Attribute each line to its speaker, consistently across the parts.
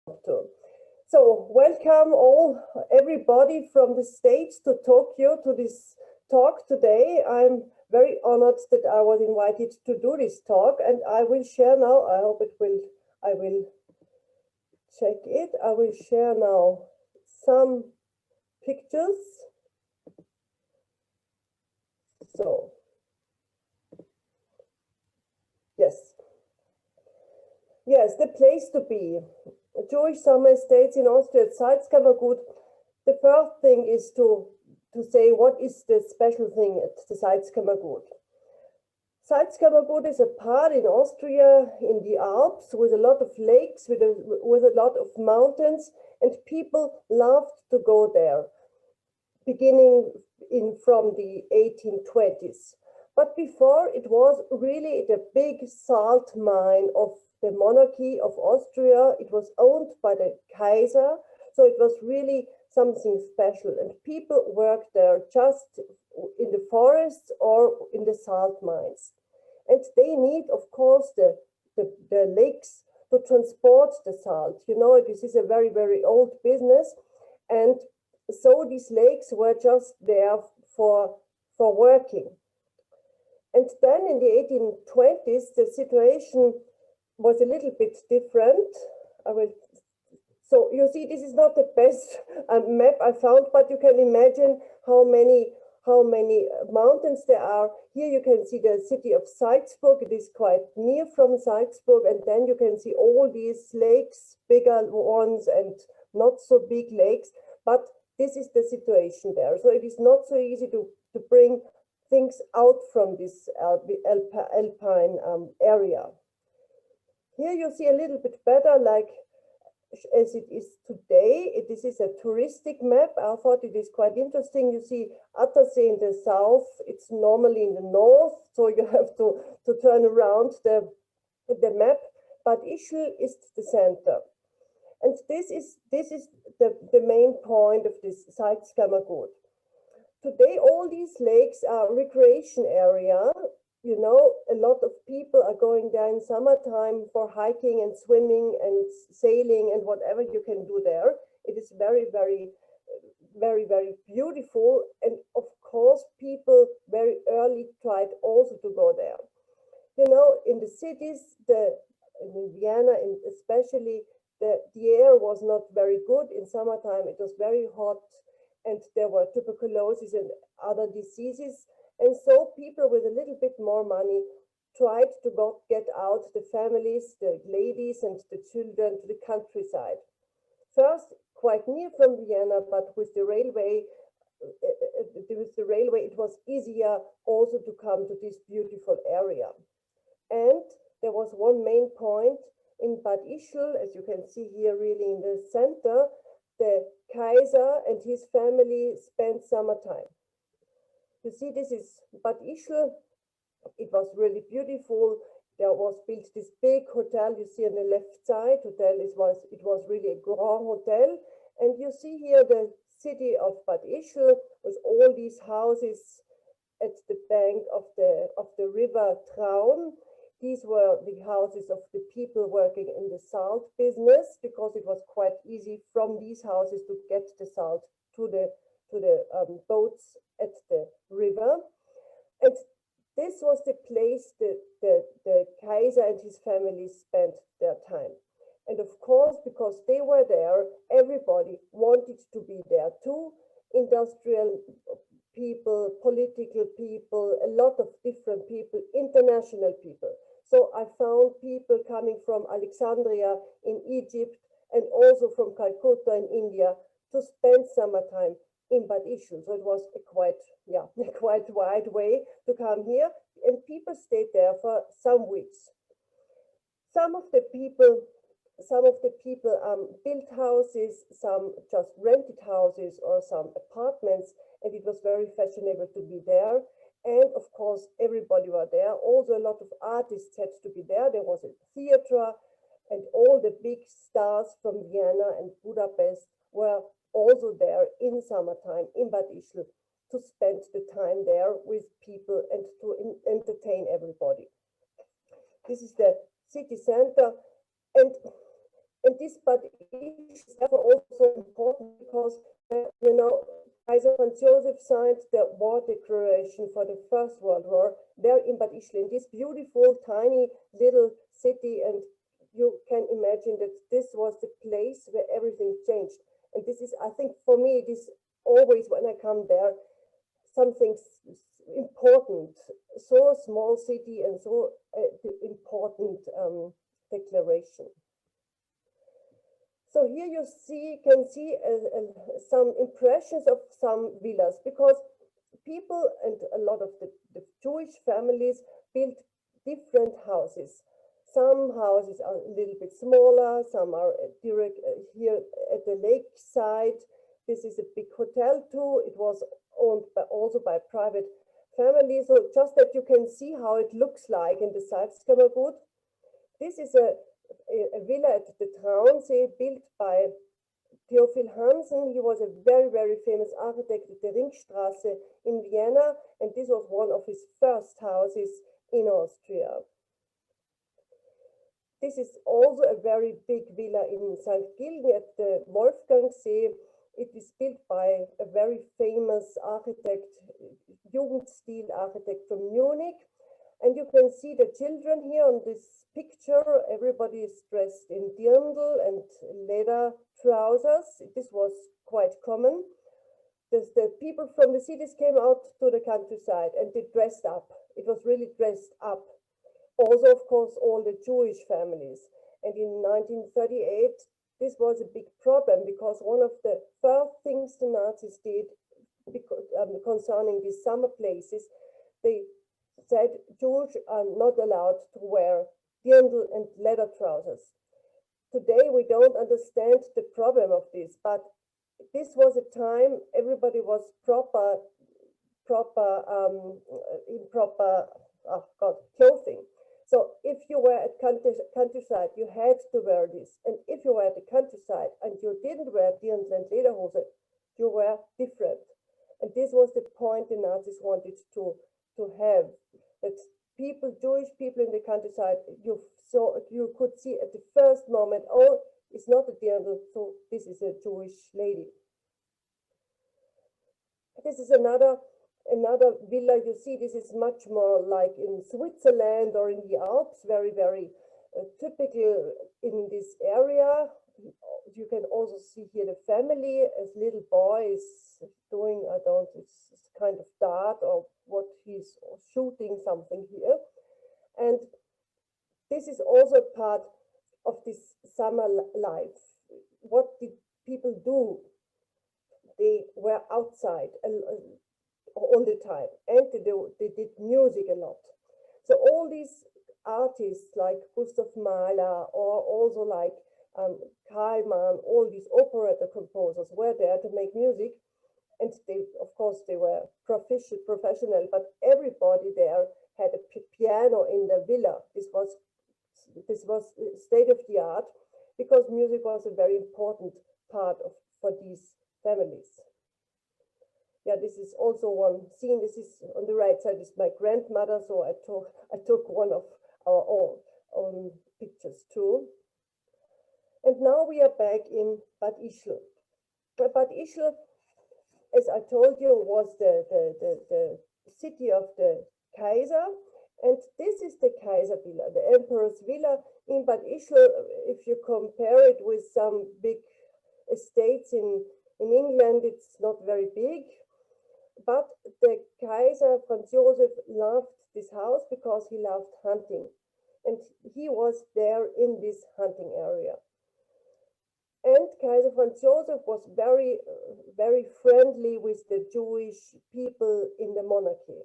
Speaker 1: to. So welcome everybody from the States to Tokyo to this talk today. I'm very honored that I was invited to do this talk, and I will share now, I will check it. I will share now some pictures. So, yes, the place to be. Jewish summer estates in Austria at Salzkammergut. The first thing is to say what is the special thing at the Salzkammergut. Salzkammergut is a part in Austria in the Alps with a lot of lakes, with a lot of mountains, and people loved to go there, beginning from the 1820s. But before, it was really the big salt mine of the monarchy of Austria. It was owned by the Kaiser, so it was really something special. And people worked there just in the forests or in the salt mines. And they need, of course, the lakes to transport the salt. You know, this is a very, very old business. And so these lakes were just there for working. And then in the 1820s, the situation was a little bit different. So you see, this is not the best map I found, but you can imagine how many mountains there are. Here you can see the city of Salzburg. It is quite near from Salzburg, and then you can see all these lakes, bigger ones and not so big lakes. But this is the situation there. So it is not so easy to bring things out from this alpine area. Here you see a little bit better, like as it is today. This is a touristic map. I thought it is quite interesting. You see Attersee in the south. It's normally in the north, so you have to turn around the map. But Ischl is the center. And this is the main point of this Salzkammergut. Today, all these lakes are recreation area. You know, a lot of people are going there in summertime for hiking and swimming and sailing and whatever you can do there. It is very, very, very, very beautiful. And of course, people very early tried also to go there. You know, in the cities, in Vienna especially, the air was not very good. In summertime, it was very hot, and there were tuberculosis and other diseases. And so people with a little bit more money tried to get out the families, the ladies and the children to the countryside. First, quite near from Vienna, but with the railway, it was easier also to come to this beautiful area. And there was one main point in Bad Ischl, as you can see here really in the center. The Kaiser and his family spent summertime. You see, this is Bad Ischl. It was really beautiful. There was built this big hotel. You see on the left side, it was really a grand hotel. And you see here the city of Bad Ischl with all these houses at the bank of the river Traun. These were the houses of the people working in the salt business, because it was quite easy from these houses to get the salt to the boats at the river. And this was the place the Kaiser and his family spent their time. And of course, because they were there, everybody wanted to be there too. Industrial people, political people, a lot of different people, international people. So I found people coming from Alexandria in Egypt and also from Calcutta in India to spend summertime in Bad Ischl. So it was a quite wide way to come here, and people stayed there for some weeks. Some of the people built houses, some just rented houses or some apartments, and it was very fashionable to be there. And of course, everybody were there. Also, a lot of artists had to be there. There was a theater, and all the big stars from Vienna and Budapest were also there in summertime in Bad Ischl to spend the time there with people and to entertain everybody. This is the city center, and And this Bad Ischl is therefore also important because, you know, Kaiser Franz Joseph signed the war declaration for the First World War there in Bad Ischl, in this beautiful, tiny little city. And you can imagine that this was the place where everything changed. And this is, I think, for me, it is always when I come there, something important. So small city and so important declaration. So here you can see some impressions of some villas, because people and a lot of the Jewish families built different houses. Some houses are a little bit smaller, some are direct here at the lakeside. This is a big hotel too. It was owned also by private families. So just that you can see how it looks like in the Salzkammergut. This is a villa at the Traunsee built by Theophil Hansen. He was a very, very famous architect at the Ringstraße in Vienna, and this was one of his first houses in Austria. This is also a very big villa in St. Gilgen at the Wolfgangsee. It is built by a very famous architect, Jugendstil architect from Munich. And you can see the children here on this picture. Everybody is dressed in dirndl and leather trousers. This was quite common. The people from the cities came out to the countryside and they dressed up. It was really dressed up. Also, of course, all the Jewish families. And in 1938, this was a big problem because one of the first things the Nazis did concerning these summer places, they said Jews are not allowed to wear dirndl and leather trousers. Today we don't understand the problem of this, but this was a time everybody was in proper clothing. So if you were at countryside, you had to wear this, and if you were at the countryside and you didn't wear dirndl and lederhose, you were different. And this was the point the Nazis wanted to have, that people, Jewish people in the countryside, you could see at the first moment, oh, it's not a dirndl, so this is a Jewish lady. This is another villa. You see, this is much more like in Switzerland or in the Alps, very, very typical in this area. You can also see here the family, as little boy is doing, it's kind of dart or what he's shooting something here. And this is also part of this summer life. What did people do? They were outside all the time, and they did music a lot. So all these artists like Gustav Mahler or also like Kaiman, all these operetta composers were there to make music. And they, of course, they were professional, but everybody there had a piano in the villa. This was state of the art, because music was a very important part for these families. Yeah, this is also one scene. This is on the right side is my grandmother, so I took one of our own pictures too. And now we are back in Bad Ischl. Bad Ischl, as I told you, was the city of the Kaiser, and this is the Kaiser Villa, the Emperor's Villa in Bad Ischl. If you compare it with some big estates in England, it's not very big, but the Kaiser Franz Joseph loved this house because he loved hunting, and he was there in this hunting area. And Kaiser Franz Joseph was very, very friendly with the Jewish people in the monarchy.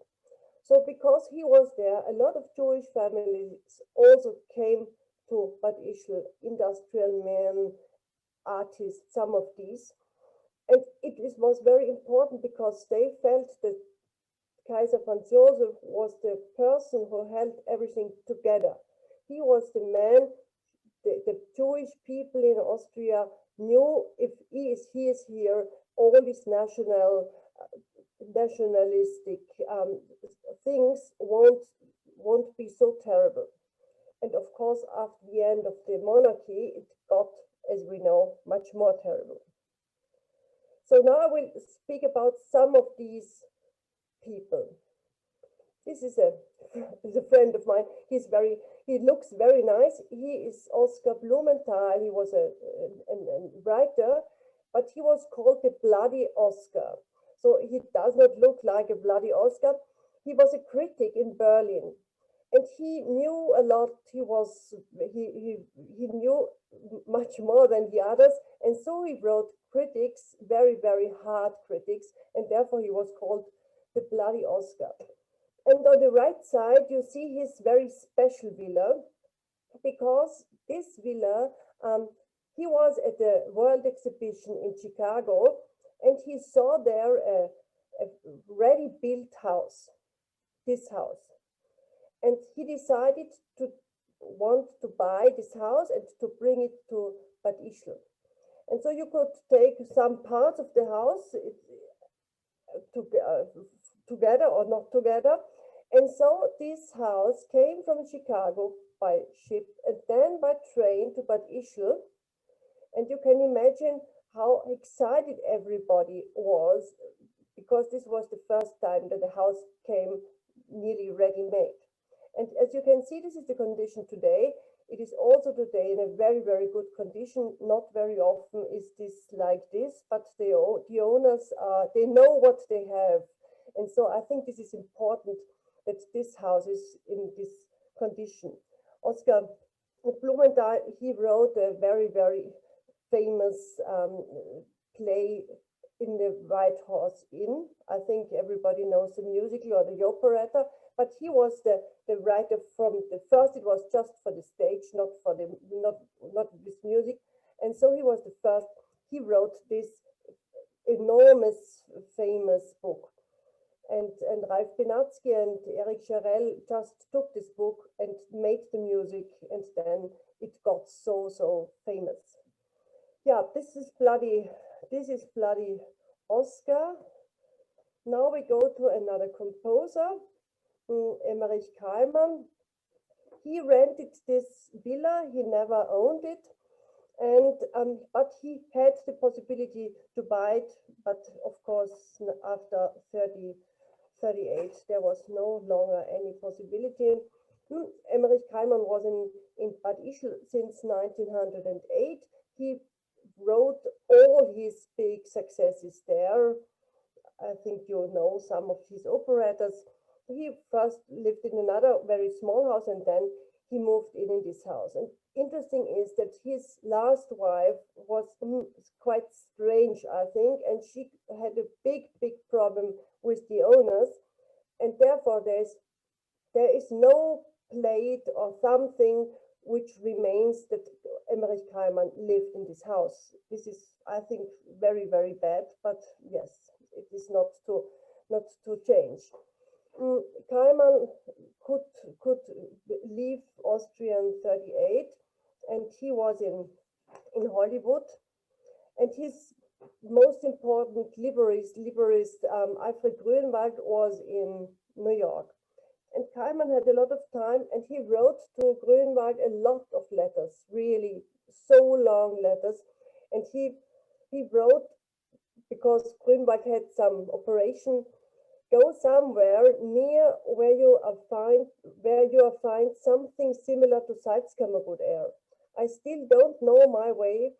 Speaker 1: So because he was there, a lot of Jewish families also came to Bad Ischl, industrial men, artists, some of these. And it was very important because they felt that Kaiser Franz Joseph was the person who held everything together. He was the man. The Jewish people in Austria knew if he is here, all these nationalistic things won't be so terrible. And of course, after the end of the monarchy, it got as we know, much more terrible. So now I will speak about some of these people. This is a friend of mine. He looks very nice. He is Oscar Blumenthal. He was a writer, but he was called the Bloody Oscar. So he does not look like a bloody Oscar. He was a critic in Berlin, and he knew a lot. He knew much more than the others, and so he wrote critics, very, very hard critics, and therefore he was called the Bloody Oscar. And on the right side, you see his very special villa, because this villa, he was at the World Exhibition in Chicago, and he saw there a ready-built house, this house. And he decided to want to buy this house and to bring it to Bad Ischl. And so you could take some parts of the house together or not together. And so this house came from Chicago by ship and then by train to Bad Ischl. And you can imagine how excited everybody was, because this was the first time that the house came nearly ready-made. And as you can see, this is the condition today. It is also today in a very, very good condition. Not very often is this like this, but the owners, they know what they have. And so I think this is important, that this house is in this condition. Oscar Blumenthal, he wrote a very, very famous play in the White Horse Inn. I think everybody knows the musical or the operetta, but he was the writer from the first. It was just for the stage, not this music. And so he was the first. He wrote this enormous, famous book. And Ralph Benatzky and Eric Cherel just took this book and made the music, and then it got so famous. Yeah, this is bloody Oscar. Now we go to another composer, Emery Kaiman. He rented this villa. He never owned it, and but he had the possibility to buy it. But of course, after 38, there was no longer any possibility. Emery Kaiman was in Bad Ischl since 1908. He wrote all his big successes there. I think you know some of his operettas. He first lived in another very small house, and then he moved in this house. And interesting is that his last wife was quite strange, I think, and she had a big problem with the owners, and therefore there is no plate or something which remains that Emery Kaiman lived in this house. This is, I think, very, very bad, but yes, it is not to change. Kaiman could leave Austria in 38, and he was in Hollywood, and his most important librist Alfred Grünwald was in New York. And Kaiman had a lot of time, and he wrote to Grünwald a lot of letters, really so long letters. And he wrote, because Grünwald had some operation, go somewhere near where you find something similar to Salzkammergut air. I still don't know my way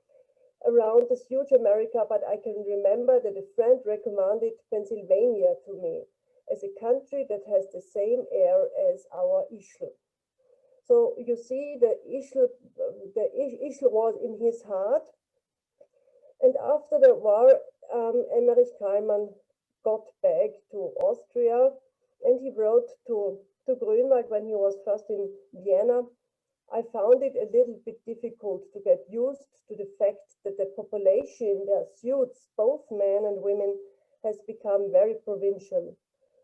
Speaker 1: around this huge America, but I can remember that a friend recommended Pennsylvania to me as a country that has the same air as our Ischl. So you see, the Ischl was in his heart. And after the war, Emery Kaiman got back to Austria, and he wrote to Grünwald when he was first in Vienna. I found it a little bit difficult to get used to the fact that the population in their suits, both men and women, has become very provincial.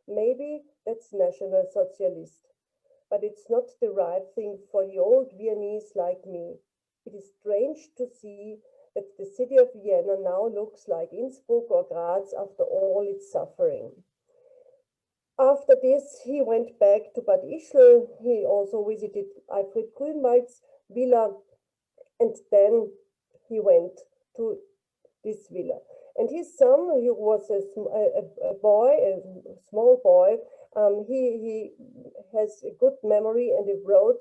Speaker 1: Maybe that's National Socialist, but it's not the right thing for the old Viennese like me. It is strange to see that the city of Vienna now looks like Innsbruck or Graz after all its suffering. After this, he went back to Bad Ischl. He also visited Alfred Grünwald's villa, and then he went to this villa. And his son, he was a boy, a small boy. He has a good memory, and he wrote,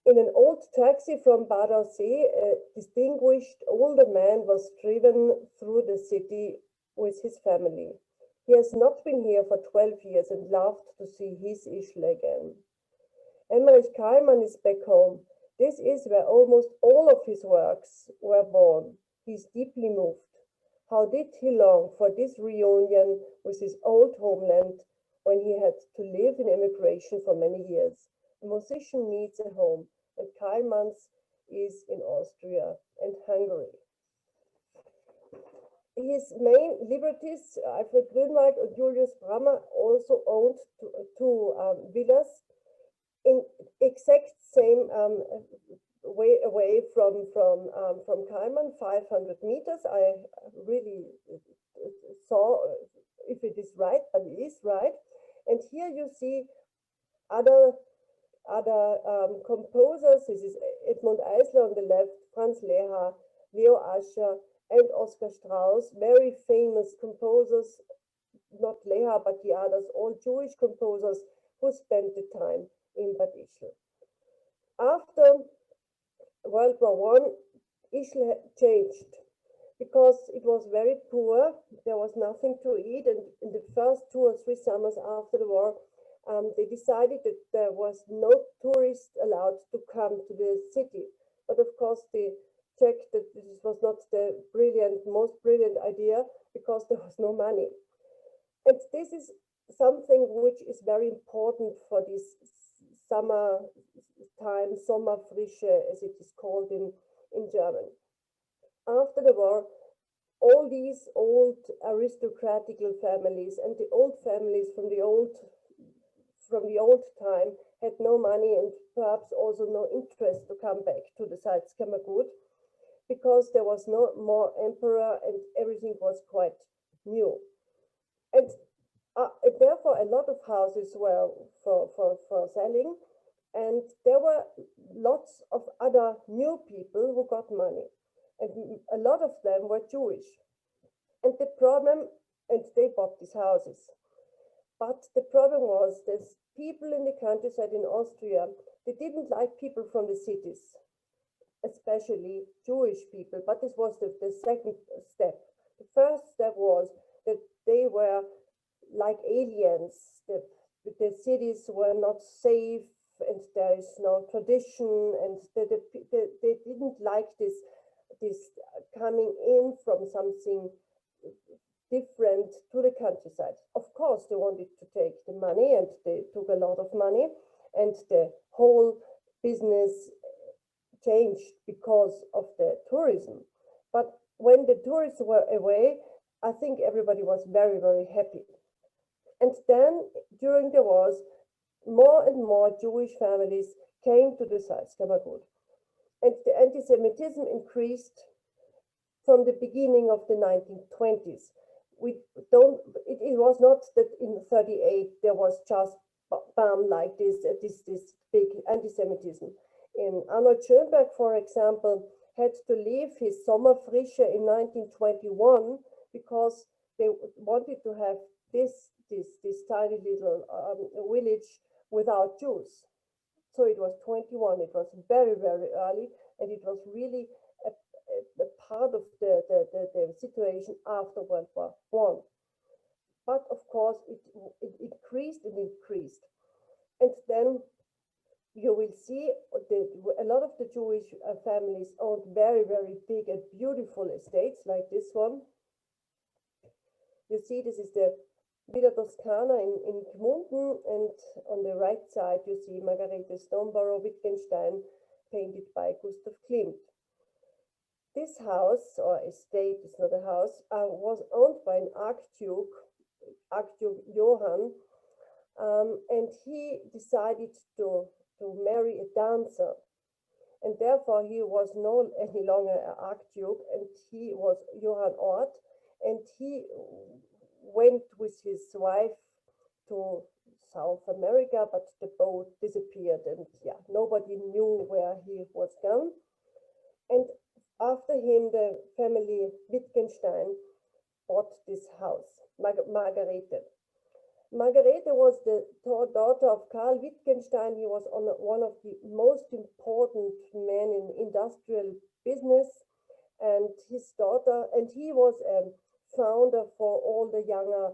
Speaker 1: in an old taxi from Badersee, a distinguished older man was driven through the city with his family. He has not been here for 12 years and loved to see his Ischl again. Emery Kaiman is back home. This is where almost all of his works were born. He is deeply moved. How did he long for this reunion with his old homeland when he had to live in emigration for many years? A musician needs a home, and Kaiman's is in Austria and Hungary. His main liberties, Alfred Grünwald and Julius Brammer, also owned two villas in exact same way away from Kaiman, 500 meters. I really saw if it is right, but it is right. And here you see other composers. This is Edmund Eisler on the left, Franz Lehár, Leo Ascher, and Oskar Strauss, very famous composers, not Lehár, but the others, all Jewish composers who spent the time in Bad Ischl. After World War I, Ischl changed because it was very poor. There was nothing to eat, and in the first 2 or 3 summers after the war, they decided that there was no tourist allowed to come to the city. But of course, they checked that this was not the most brilliant idea, because there was no money. And this is something which is very important for this summer time, Sommerfrische, as it is called in German. After the war, all these old aristocratical families and the old families from the old time had no money, and perhaps also no interest to come back to the Salzkammergut, because there was no more emperor and everything was quite new. And therefore, a lot of houses were for selling, and there were lots of other new people who got money, and a lot of them were Jewish. And the problem, and they bought these houses. But the problem was that people in the countryside in Austria, they didn't like people from the cities, especially Jewish people. But this was the second step. The first step was that they were like aliens. The cities were not safe, and there is no tradition, and they didn't like this coming in from something different to the countryside. Of course, they wanted to take the money, and they took a lot of money, and the whole business changed because of the tourism. But when the tourists were away, I think everybody was very, very happy. And then during the wars, more and more Jewish families came to the Salzkammergut, and the anti-Semitism increased from the beginning of the 1920s. It was not that in 1938 there was just bam like this big anti-Semitism. In Arnold Schönberg, for example, had to leave his Sommerfrische in 1921 because they wanted to have this tiny little village without Jews. So it was 21. It was very, very early, and it was really a part of the situation after World War I. But of course, it increased and increased. And then you will see a lot of the Jewish families owned very, very big and beautiful estates like this one. You see, this is the Villa Toscana in Gmunden, and on the right side you see Margarete Stoneborough Wittgenstein, painted by Gustav Klimt. This house, or estate, is not a house, was owned by an Archduke Johann, and he decided to marry a dancer. And therefore he was no any longer an Archduke, and he was Johann Ort, and he went with his wife to South America, but the boat disappeared, and yeah, nobody knew where he was gone. And After him, the family Wittgenstein bought this house, Margarete. Margarete was the daughter of Karl Wittgenstein. He was one of the most important men in industrial business, and his daughter, and he was a founder for all the younger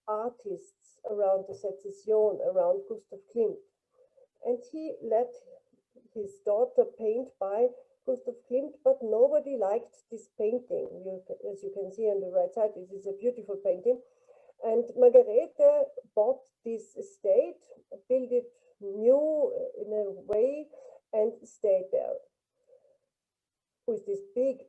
Speaker 1: artists around the Secession, around Gustav Klimt. And he let his daughter paint by Gustav Klimt, but nobody liked this painting. As you can see on the right side, this is a beautiful painting. And Margarete bought this estate, built it new in a way, and stayed there. With this big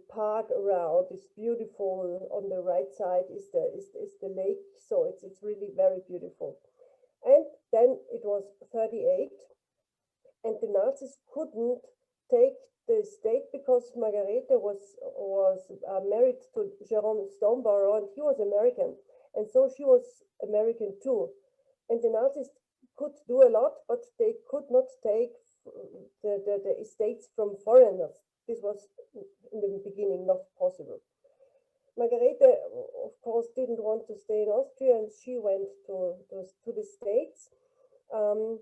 Speaker 1: park around, it's beautiful. On the right side is the lake, so it's really very beautiful. And then it was 38, and the Nazis couldn't take the estate because Margarete was married to Jerome Stormborough, and he was American, and so she was American too. And the Nazis could do a lot, but they could not take the estates from foreigners. This was in the beginning not possible. Margarete, of course, didn't want to stay in Austria, and she went to the States. And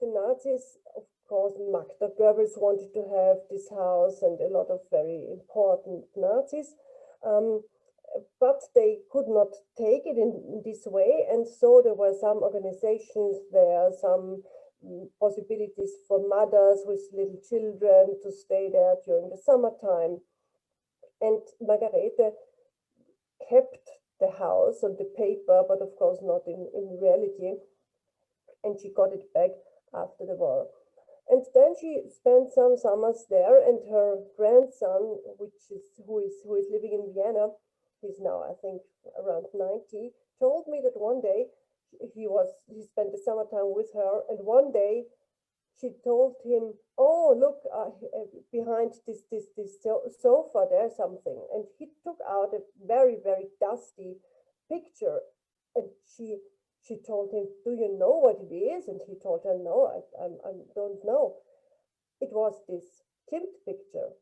Speaker 1: the Nazis, of course, Magda Goebbels wanted to have this house, and a lot of very important Nazis. But they could not take it in this way, and so there were some organizations there, some possibilities for mothers with little children to stay there during the summertime. And Margarete kept the house on the paper, but of course not in reality, and she got it back after the war. And then she spent some summers there, and her grandson, who is living in Vienna, he's now I think around 90, told me that one day he spent the summertime with her, and one day she told him, "Oh, look, behind this sofa, there's something." And he took out a very dusty picture, and she told him, "Do you know what it is?" And he told her, "No, I don't know." It was this Klimt picture,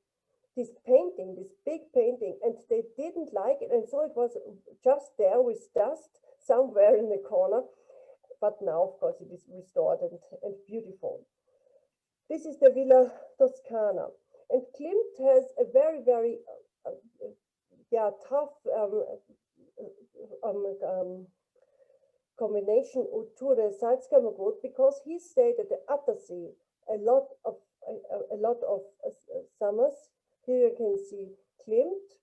Speaker 1: this painting, this big painting, and they didn't like it, and so it was just there with dust somewhere in the corner. But now, of course, it is restored and beautiful. This is the Villa Toscana, and Klimt has a very tough combination to the Salzkammergut, because he stayed at the Attersee a lot of summers. Here you can see Klimt.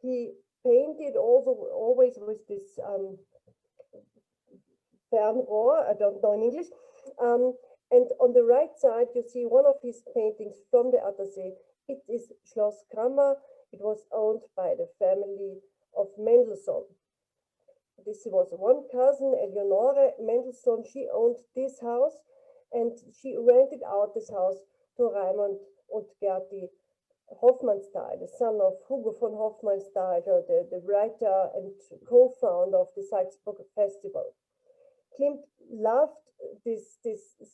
Speaker 1: He painted also always with this Fernrohr, I don't know in English. And on the right side, you see one of his paintings from the Attersee. It is Schloss Cramer. It was owned by the family of Mendelssohn. This was one cousin, Eleonore Mendelssohn. She owned this house, and she rented out this house to Raimund und Gerti Hofmannsthal, the son of Hugo von Hofmannsthal, the writer and co-founder of the Salzburg Festival. Klimt loved this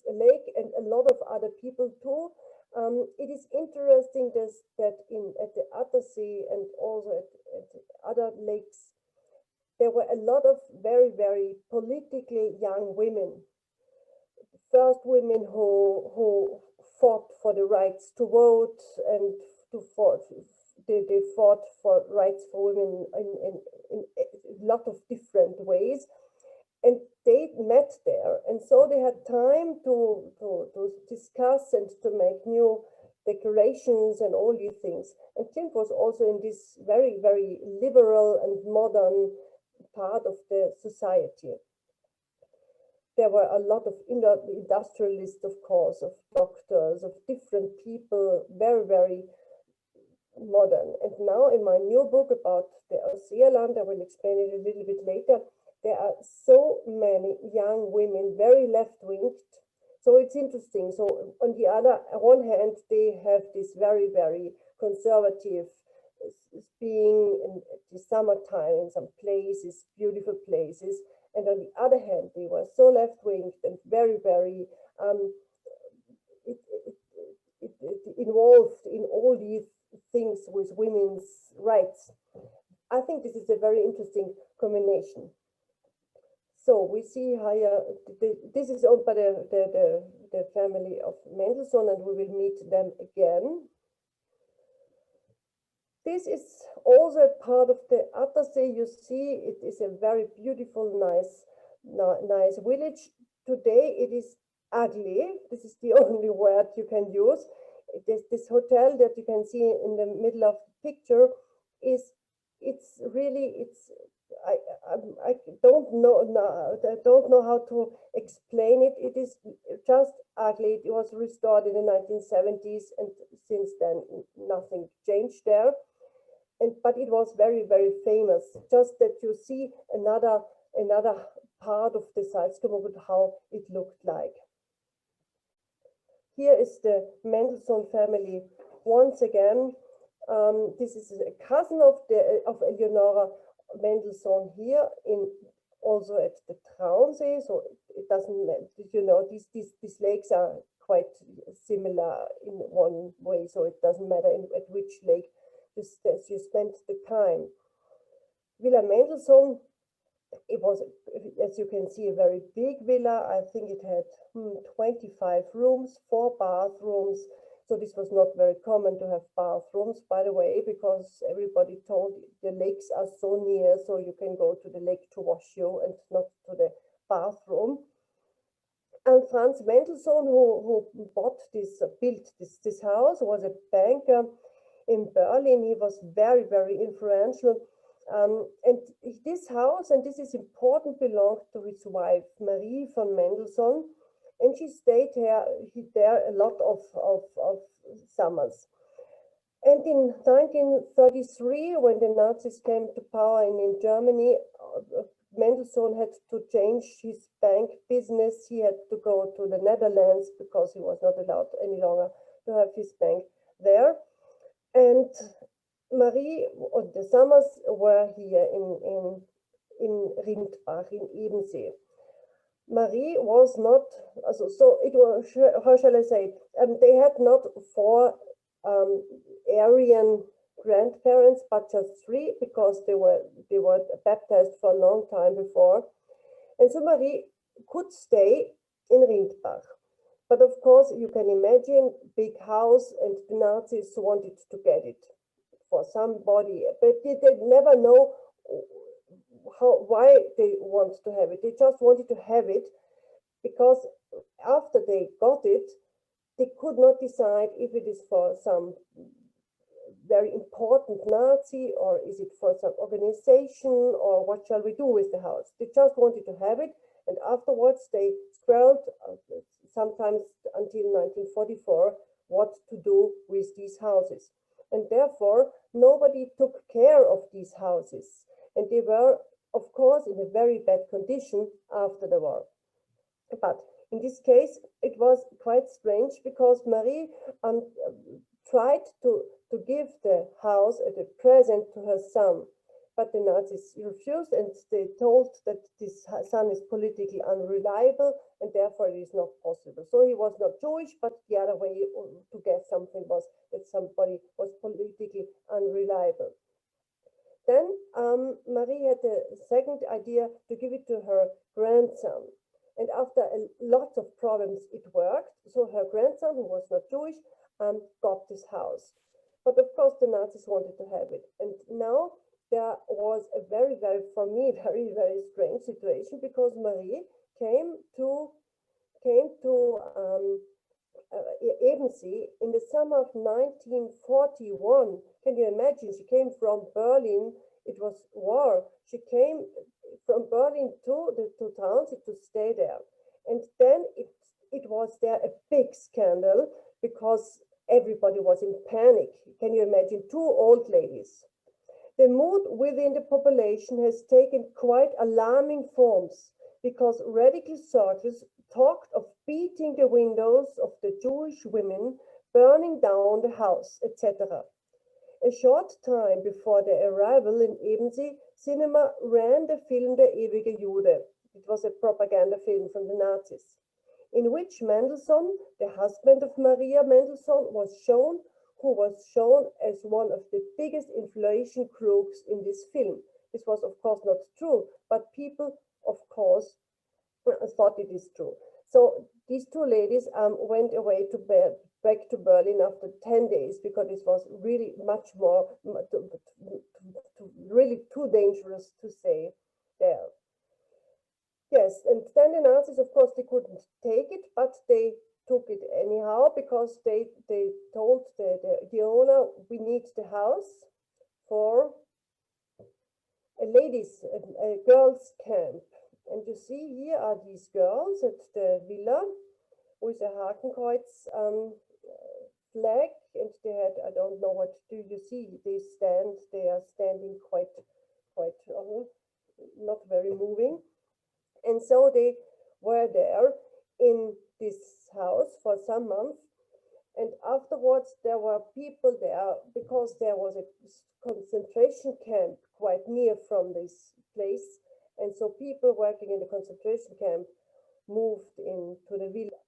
Speaker 1: lake, and a lot of other people too. It is interesting that at the Attersee and also at other lakes, there were a lot of very politically young women. First women who fought for the rights to vote, and they fought for rights for women in a lot of different ways. And they met there, and so they had time to discuss and to make new decorations and all these things. And Klimt was also in this very liberal and modern part of the society. There were a lot of industrialists, of course, of doctors, of different people, very modern. And now in my new book about the Ausseerland, I will explain it a little bit later, there are so many young women, very left-winged. So it's interesting. So on the one hand, they have this very conservative being in the summertime in some places, beautiful places. And on the other hand, they were so left-winged and very involved in all these things with women's rights. I think this is a very interesting combination. So we see here, this is owned by the family of Mendelssohn, and we will meet them again. This is also a part of the Attersee. You see, it is a very beautiful, nice village. Today it is ugly. This is the only word you can use. This hotel that you can see in the middle of the picture I don't know how to explain it. It is just ugly. It was restored in the 1970s, and since then nothing changed there. But it was very, very famous. Just that you see another part of the Salzkammergut, how it looked like. Here is the Mendelssohn family once again. This is a cousin of Eleonora Mendelssohn here, also at the Traunsee. So it doesn't, these lakes are quite similar in one way. So it doesn't matter at which lake you spent the time. Villa Mendelssohn, it was, as you can see, a very big villa. I think it had 25 rooms, 4 bathrooms. So this was not very common to have bathrooms, by the way, because everybody told the lakes are so near, so you can go to the lake to wash you and not to the bathroom. And Franz Mendelssohn, who built this house, was a banker in Berlin. He was very, very influential. And this house, and this is important, belonged to his wife, Marie von Mendelssohn. And she stayed there a lot of summers. And in 1933, when the Nazis came to power in Germany, Mendelssohn had to change his bank business. He had to go to the Netherlands because he was not allowed any longer to have his bank there. And Marie, the summers were here in Rindbach, in Ebensee. Marie was not, so it was, how shall I say it? They had not 4 Aryan grandparents, but just 3, because they were baptized for a long time before. And so Marie could stay in Rindbach. But of course, you can imagine, big house, and the Nazis wanted to get it for somebody, but they never know why they want to have it. They just wanted to have it because after they got it, they could not decide if it is for some very important Nazi, or is it for some organization, or what shall we do with the house. They just wanted to have it, and afterwards they quarreled, sometimes until 1944, what to do with these houses. And therefore, nobody took care of these houses. And they were, of course, in a very bad condition after the war. But in this case, it was quite strange, because Marie tried to give the house as a present to her son. But the Nazis refused, and they told that this son is politically unreliable, and therefore it is not possible. So he was not Jewish, but the other way to get something was that somebody was politically unreliable. Then Marie had a second idea to give it to her grandson. And after a lot of problems, it worked. So her grandson, who was not Jewish, got this house. But of course, the Nazis wanted to have it. And now there was a very, very, for me, very, very strange situation, because Marie came to Ebensee in the summer of 1941. Can you imagine? She came from Berlin. It was war. She came from Berlin to Traunsee to stay there. And then it was there a big scandal, because everybody was in panic. Can you imagine? 2 old ladies. The mood within the population has taken quite alarming forms, because radical circles talked of beating the windows of the Jewish women, burning down the house, etc. A short time before their arrival in Ebensee, cinema ran the film Der ewige Jude. It was a propaganda film from the Nazis, in which Mendelssohn, the husband of Maria Mendelssohn, was shown, who was shown as one of the biggest inflation crooks in this film. This was, of course, not true, but people, of course, thought it is true. So these two ladies went away to back to Berlin after 10 days because it was really much more, really too dangerous to stay there. Yes, and then the Nazis, of course, they couldn't take it, but they took it anyhow because they told the owner, we need the house for a girls' camp. And you see here are these girls at the villa with a Hakenkreuz flag, and they had, I don't know what do you see, they are standing quite not very moving. And so they were there in this house for some months. And afterwards, there were people there because there was a concentration camp quite near from this place. And so people working in the concentration camp moved into the villa.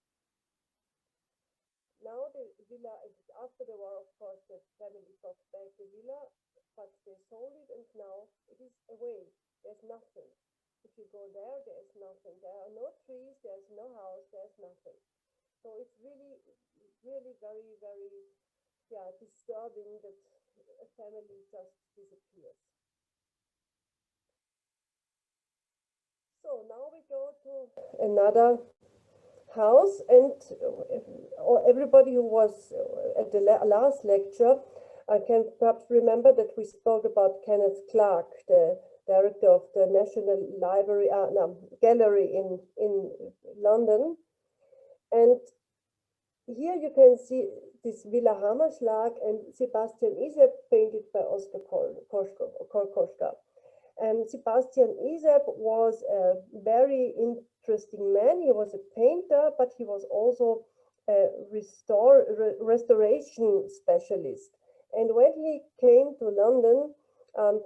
Speaker 1: Now the villa, after the war, of course, the family got back the villa, but they sold it and now it is away. There's nothing. If you go there, there is nothing. There are no trees, there's no house, there's nothing. So it's really very, very, disturbing that a family just disappears. So now we go to another house, and everybody who was at the last lecture, I can perhaps remember that we spoke about Kenneth Clark, the director of the National Library, Gallery in London. And here you can see this Villa Hammerschlag and Sebastian Isep, painted by Oskar Kokoschka. Sebastian Isep was a very interesting man. He was a painter, but he was also a restoration specialist. And when he came to London,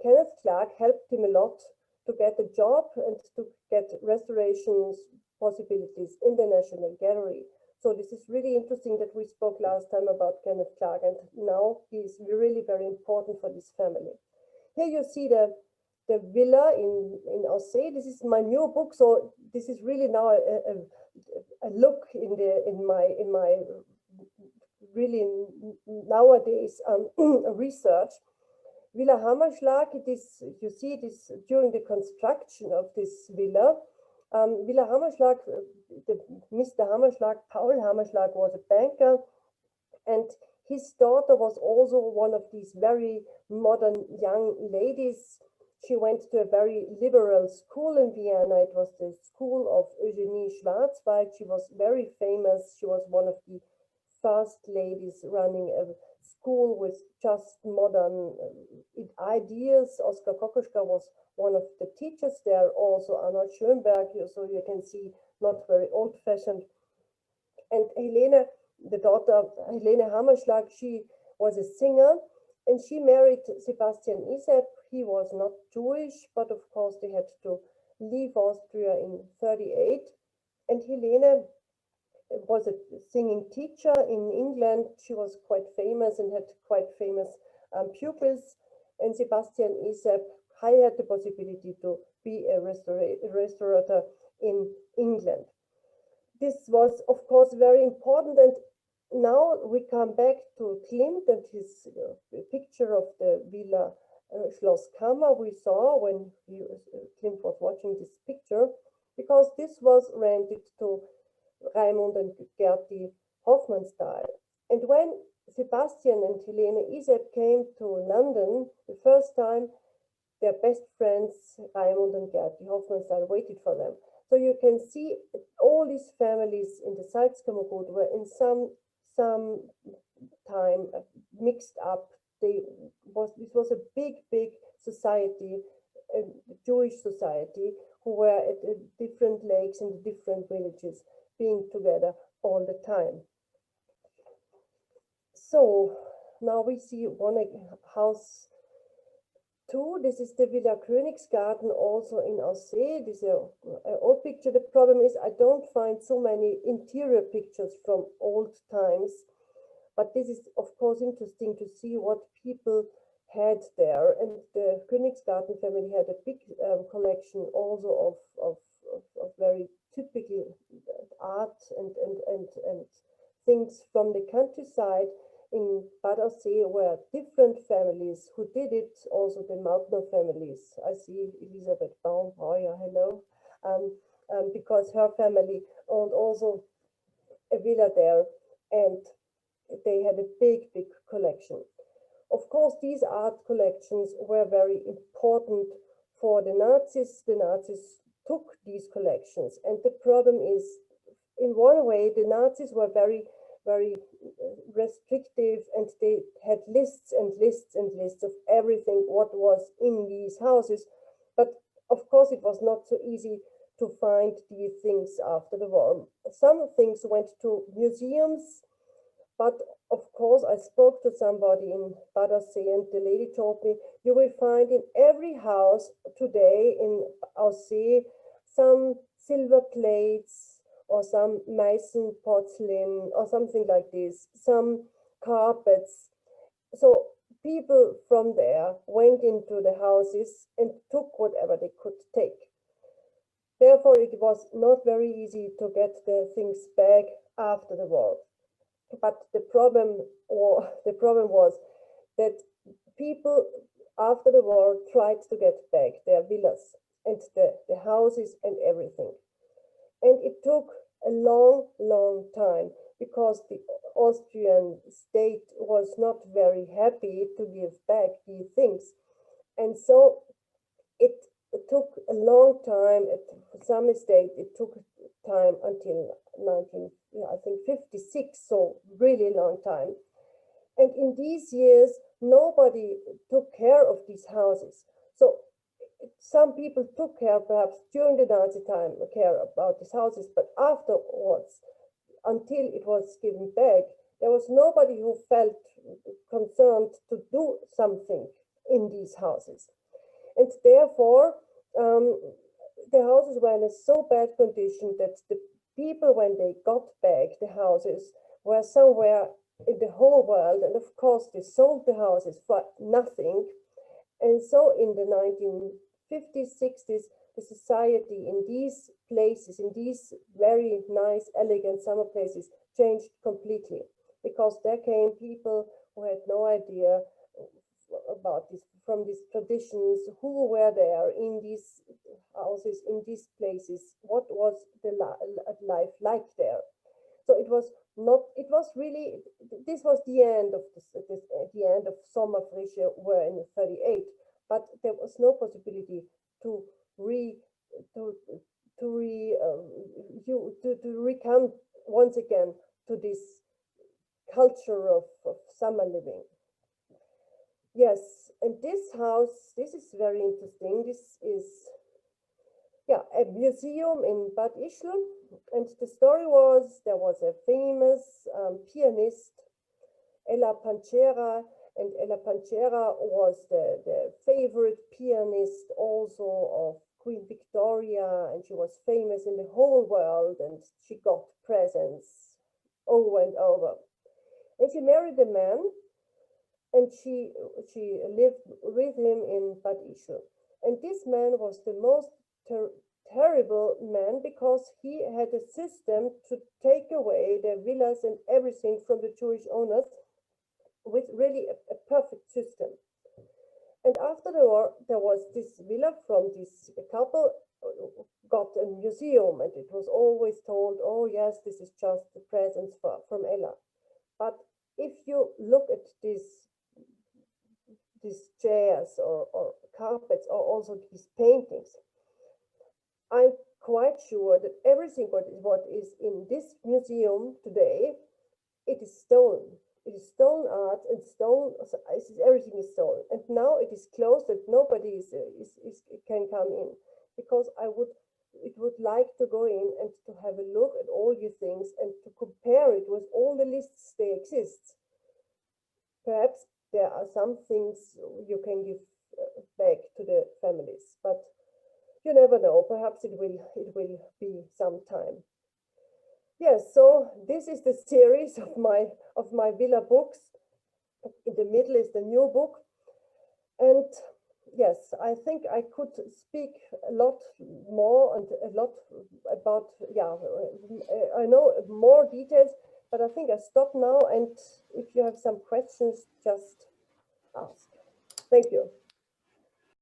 Speaker 1: Kenneth Clark helped him a lot to get a job and to get restoration possibilities in the National Gallery. So this is really interesting that we spoke last time about Kenneth Clark, and now he is really very important for this family. Here you see the villa in Aussee. This is my new book, so this is really now a look in my really nowadays research. Villa Hammerschlag, you see this during the construction of this villa. Villa Hammerschlag, Mr. Hammerschlag, Paul Hammerschlag, was a banker, and his daughter was also one of these very modern young ladies. She went to a very liberal school in Vienna. It was the school of Eugenie Schwarzwald. She was very famous. She was one of the first ladies running a school with just modern ideas. Oskar Kokoschka was one of the teachers there, also Arnold Schönberg, so you can see not very old-fashioned. And Helene, the daughter of Helene Hammerschlag, she was a singer, and she married Sebastian Isep. He was not Jewish, but of course they had to leave Austria in 1938. And Helene was a singing teacher in England. She was quite famous and had quite famous pupils. And Sebastian Isep had the possibility to be a restorator in England. This was, of course, very important. And now we come back to Klimt and his picture of the Villa Schloss Kammer we saw when Klimt was watching this picture, because this was rented to Raimund and Gerti Hofmannsthal. And when Sebastian and Helene Isep came to London the first time, their best friends, Raimund and Gerti Hofmannsthal, waited for them. So you can see all these families in the Salzkammergut were in some time mixed up. This was a big society, a Jewish society, who were at different lakes in the different villages, being together all the time. So now we see one house two. This is the Villa Königsgarten, also in Aussee. This is an old picture. The problem is I don't find so many interior pictures from old times. But this is, of course, interesting to see what people had there. And the Königsgarten family had a big collection also of very typical art and things from the countryside. In Bad Aussee were different families who did it, also the Mautner families. I see Elisabeth Baumbreuer, hello, because her family owned also a villa there, and they had a big collection. Of course, these art collections were very important for the Nazis. The Nazis took these collections, and the problem is, in one way, the Nazis were very restrictive, and they had lists and lists and lists of everything what was in these houses. But of course, it was not so easy to find these things after the war. Some things went to museums, but of course, I spoke to somebody in Bad Aussee, and the lady told me, you will find in every house today in Aussee some silver plates or some Meissen porcelain or something like this, some carpets. So people from there went into the houses and took whatever they could take. Therefore, it was not very easy to get the things back after the war. But the problem was that people after the war tried to get back their villas and the houses and everything. And it took a long time, because the Austrian state was not very happy to give back these things. And so it took a long time. At some estate, it took time until 1956, so really long time. And in these years, nobody took care of these houses. So some people took care, perhaps during the Nazi time, care about these houses, but afterwards, until it was given back, there was nobody who felt concerned to do something in these houses. And therefore, the houses were in a so bad condition that the people, when they got back the houses, were somewhere in the whole world, and of course they sold the houses for nothing. And so in the 1950s, 60s, the society in these places, in these very nice, elegant summer places, changed completely, because there came people who had no idea about this, from these traditions, who were there in these houses, in these places, what was the life like there. So it was not, it was really, this was the end of the end of Sommerfrische were in 38, but there was no possibility to recome once again to this culture of summer living. Yes, and this house, this is very interesting. This is, yeah, a museum in Bad Ischl, and the story was, there was a famous pianist, Ella Panchera, and Ella Panchera was the favorite pianist also of Queen Victoria, and she was famous in the whole world, and she got presents over and over. And she married a man, and she lived with him in Bad Ischl. And this man was the most terrible man, because he had a system to take away the villas and everything from the Jewish owners, with really a perfect system. And after the war, there was this villa from this couple got a museum, and it was always told, oh yes, this is just the presents from Ella. But if you look at these chairs or carpets, or also these paintings, I'm quite sure that everything what is in this museum today, it is stolen. It is stolen art and stolen, everything is stolen. And now it is closed, that nobody can come in, because it would like to go in and to have a look at all your things and to compare it with all the lists they exist. Perhaps there are some things you can give back to the families, but you never know. Perhaps it will be some time. Yes, so this is the series of my villa books. In the middle is the new book. And yes, I think I could speak a lot more and a lot about, yeah, I know more details, but I think I stop now. And if you have some questions, just ask. Thank you.